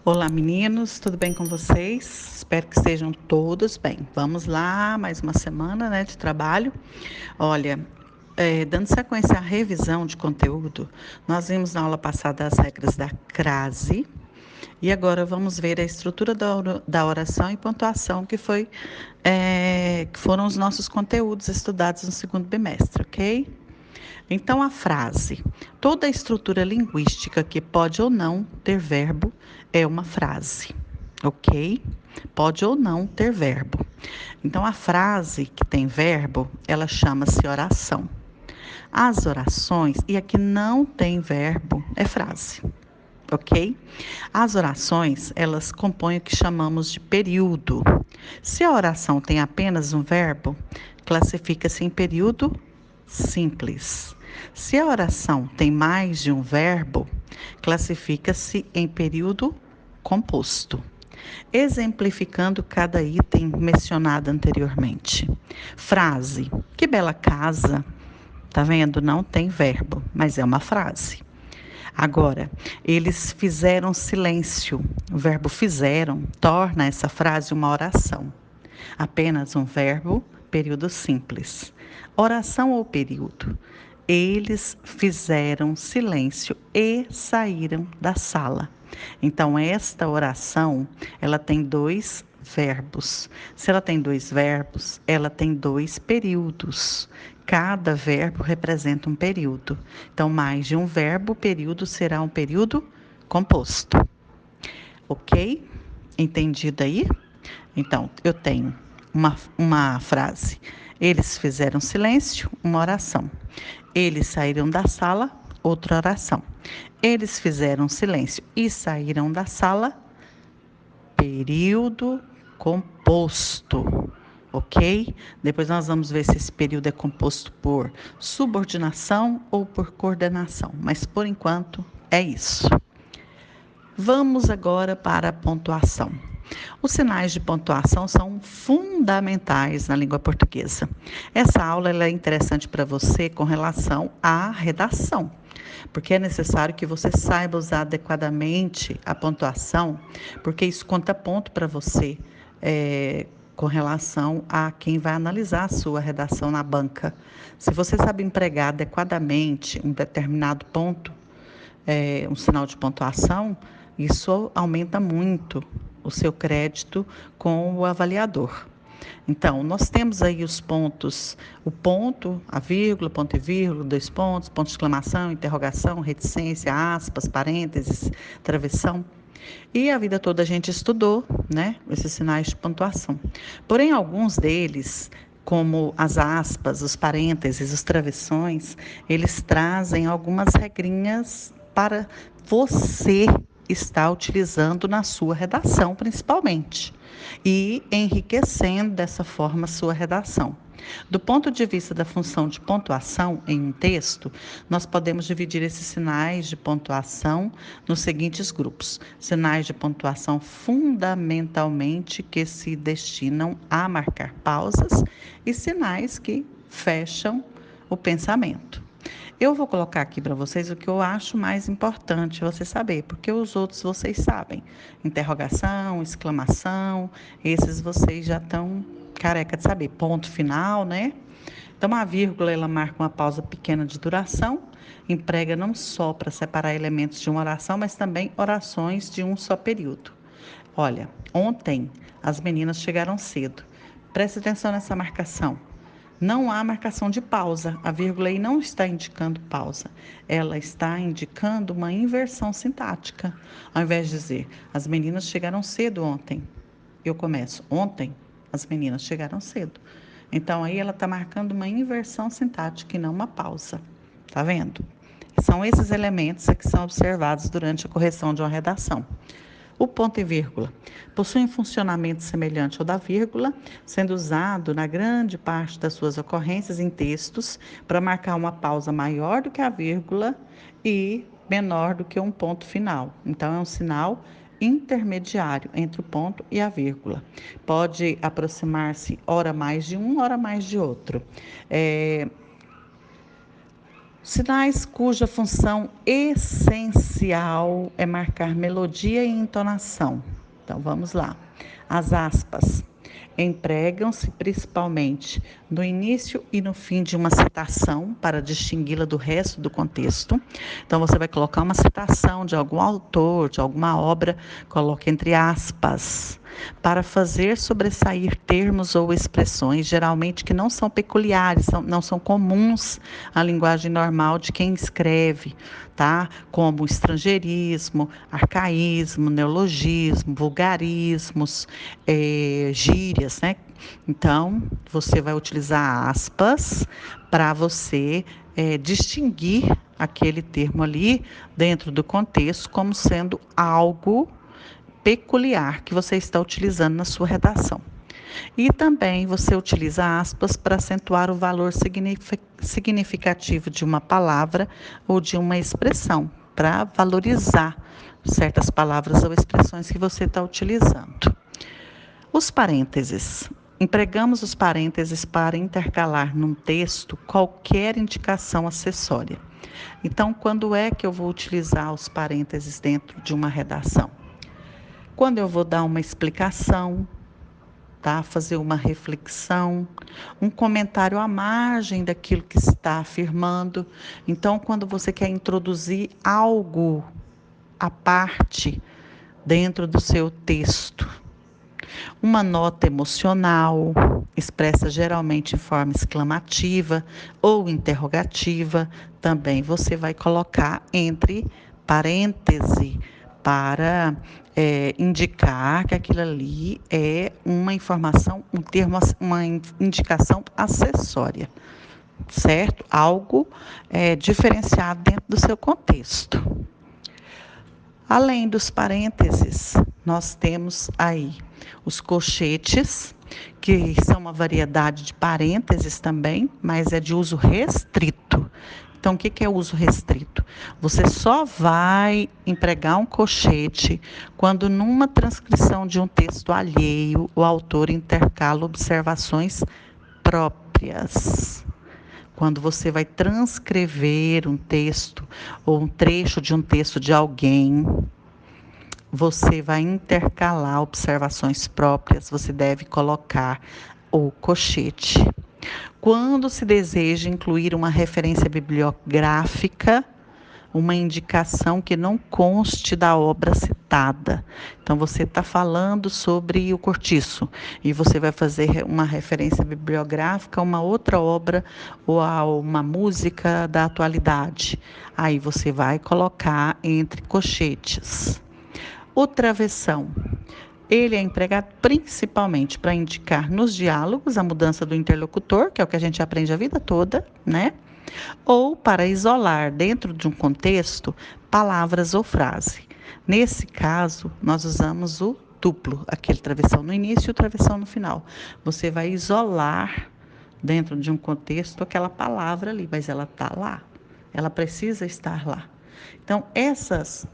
Olá, meninos, tudo bem com vocês? Espero que estejam todos bem. Vamos lá, mais uma semana, né, de trabalho. Olha, dando sequência à revisão de conteúdo, nós vimos na aula passada as regras da crase e agora vamos ver a estrutura da oração e pontuação que foram os nossos conteúdos estudados no segundo bimestre, ok? Então, a frase: toda estrutura linguística que pode ou não ter verbo é uma frase, ok? Pode ou não ter verbo. Então, a frase que tem verbo, ela chama-se oração. As orações, e aqui não tem verbo, é frase, ok? As orações, elas compõem o que chamamos de período. Se a oração tem apenas um verbo, classifica-se em período simples. Se a oração tem mais de um verbo, classifica-se em período composto. Exemplificando cada item mencionado anteriormente. Frase: que bela casa. Tá vendo? Não tem verbo, mas é uma frase. Agora, eles fizeram silêncio. O verbo fizeram torna essa frase uma oração. Apenas um verbo, período simples. Oração ou período. Eles fizeram silêncio e saíram da sala. Então, esta oração, ela tem dois verbos. Se ela tem dois verbos, ela tem dois períodos. Cada verbo representa um período. Então, mais de um verbo, período será um período composto. Ok? Entendido aí? Então, eu tenho uma frase. Eles fizeram silêncio, uma oração. Eles saíram da sala, outra oração. Eles fizeram silêncio e saíram da sala, período composto. Ok? Depois nós vamos ver se esse período é composto por subordinação ou por coordenação. Mas por enquanto é isso. Vamos agora para a pontuação. Os sinais de pontuação são fundamentais na língua portuguesa. Essa aula é interessante para você com relação à redação, porque é necessário que você saiba usar adequadamente a pontuação, porque isso conta ponto para você com relação a quem vai analisar a sua redação na banca. Se você sabe empregar adequadamente um determinado ponto, um sinal de pontuação, isso aumenta muito o seu crédito com o avaliador. Então, nós temos aí os pontos, o ponto, a vírgula, ponto e vírgula, dois pontos, ponto de exclamação, interrogação, reticência, aspas, parênteses, travessão. E a vida toda a gente estudou, né, esses sinais de pontuação. Porém, alguns deles, como as aspas, os parênteses, os travessões, eles trazem algumas regrinhas para você estar utilizando na sua redação, principalmente, e enriquecendo dessa forma a sua redação. Do ponto de vista da função de pontuação em um texto, nós podemos dividir esses sinais de pontuação nos seguintes grupos: sinais de pontuação fundamentalmente que se destinam a marcar pausas e sinais que fecham o pensamento. Eu vou colocar aqui para vocês o que eu acho mais importante você saber, porque os outros vocês sabem. Interrogação, exclamação, esses vocês já estão careca de saber. Ponto final, né? Então, a vírgula, ela marca uma pausa pequena de duração, emprega não só para separar elementos de uma oração, mas também orações de um só período. Olha, ontem as meninas chegaram cedo. Preste atenção nessa marcação. Não há marcação de pausa. A vírgula aí não está indicando pausa. Ela está indicando uma inversão sintática. Ao invés de dizer, as meninas chegaram cedo ontem, eu começo, ontem as meninas chegaram cedo. Então, aí ela está marcando uma inversão sintática e não uma pausa. Tá vendo? São esses elementos que são observados durante a correção de uma redação. O ponto e vírgula possui um funcionamento semelhante ao da vírgula, sendo usado na grande parte das suas ocorrências em textos para marcar uma pausa maior do que a vírgula e menor do que um ponto final. Então, é um sinal intermediário entre o ponto e a vírgula. Pode aproximar-se ora mais de um, ora mais de outro. Sinais cuja função essencial é marcar melodia e entonação. Então vamos lá. As aspas empregam-se principalmente no início e no fim de uma citação para distingui-la do resto do contexto. Então você vai colocar uma citação de algum autor, de alguma obra, coloque entre aspas, para fazer sobressair termos ou expressões, geralmente que não são peculiares, não são comuns à linguagem normal de quem escreve, tá? Como estrangeirismo, arcaísmo, neologismo, vulgarismos, gírias, né? Então, você vai utilizar aspas para você distinguir aquele termo ali dentro do contexto como sendo algo peculiar que você está utilizando na sua redação. E também você utiliza aspas para acentuar o valor significativo de uma palavra ou de uma expressão, para valorizar certas palavras ou expressões que você está utilizando. Os parênteses. Empregamos os parênteses para intercalar num texto qualquer indicação acessória. Então, quando é que eu vou utilizar os parênteses dentro de uma redação? Quando eu vou dar uma explicação, tá? Fazer uma reflexão, um comentário à margem daquilo que está afirmando. Então, quando você quer introduzir algo à parte dentro do seu texto, uma nota emocional, expressa geralmente em forma exclamativa ou interrogativa, também você vai colocar entre parêntese para indicar que aquilo ali é uma informação, um termo, uma indicação acessória, certo? Algo diferenciado dentro do seu contexto. Além dos parênteses, nós temos aí os colchetes, que são uma variedade de parênteses também, mas é de uso restrito. Então, o que é uso restrito? Você só vai empregar um colchete quando, numa transcrição de um texto alheio, o autor intercala observações próprias. Quando você vai transcrever um texto ou um trecho de um texto de alguém, você vai intercalar observações próprias, você deve colocar o colchete. Quando se deseja incluir uma referência bibliográfica, uma indicação que não conste da obra citada. Então, você está falando sobre o Cortiço e você vai fazer uma referência bibliográfica a uma outra obra ou a uma música da atualidade. Aí você vai colocar entre colchetes. O travessão. Ele é empregado principalmente para indicar nos diálogos a mudança do interlocutor, que é o que a gente aprende a vida toda, né? Ou para isolar dentro de um contexto palavras ou frase. Nesse caso, nós usamos o duplo, aquele travessão no início e o travessão no final. Você vai isolar dentro de um contexto aquela palavra ali, mas ela está lá. Ela precisa estar lá. Então, essas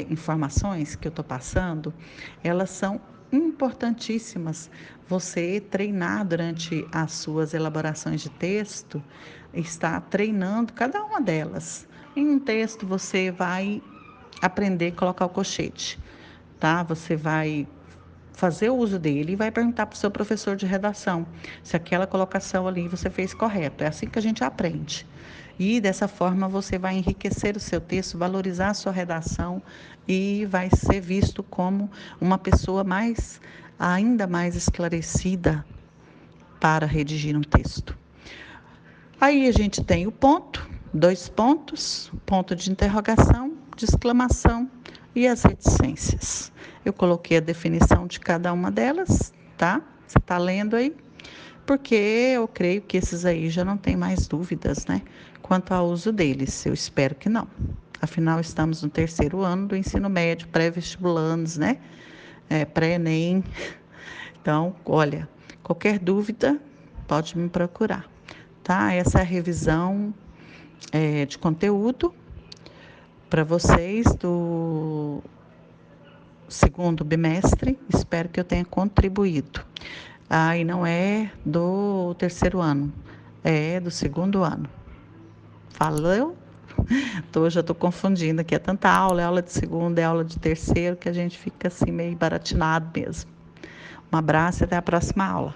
informações que eu estou passando, elas são importantíssimas. Você treinar durante as suas elaborações de texto, está treinando cada uma delas. Em um texto, você vai aprender a colocar o colchete, tá? Você vai fazer o uso dele e vai perguntar para o seu professor de redação se aquela colocação ali você fez correto. É assim que a gente aprende. E dessa forma você vai enriquecer o seu texto, valorizar a sua redação e vai ser visto como uma pessoa ainda mais esclarecida para redigir um texto. Aí a gente tem o ponto, 2 pontos, ponto de interrogação, de exclamação e as reticências. Eu coloquei a definição de cada uma delas, tá? Você está lendo aí? Porque eu creio que esses aí já não tem mais dúvidas, né? Quanto ao uso deles, eu espero que não. Afinal, estamos no 3º ano do ensino médio, pré-vestibulandos, né? Pré-ENEM. Então, olha, qualquer dúvida, pode me procurar, tá? Essa é a revisão de conteúdo para vocês do 2º bimestre. Espero que eu tenha contribuído. E não é do 3º ano, é do 2º ano. Falou? Então, eu já estou confundindo aqui. É tanta aula, é aula de segundo, é aula de terceiro, que a gente fica assim meio baratinado mesmo. Um abraço e até a próxima aula.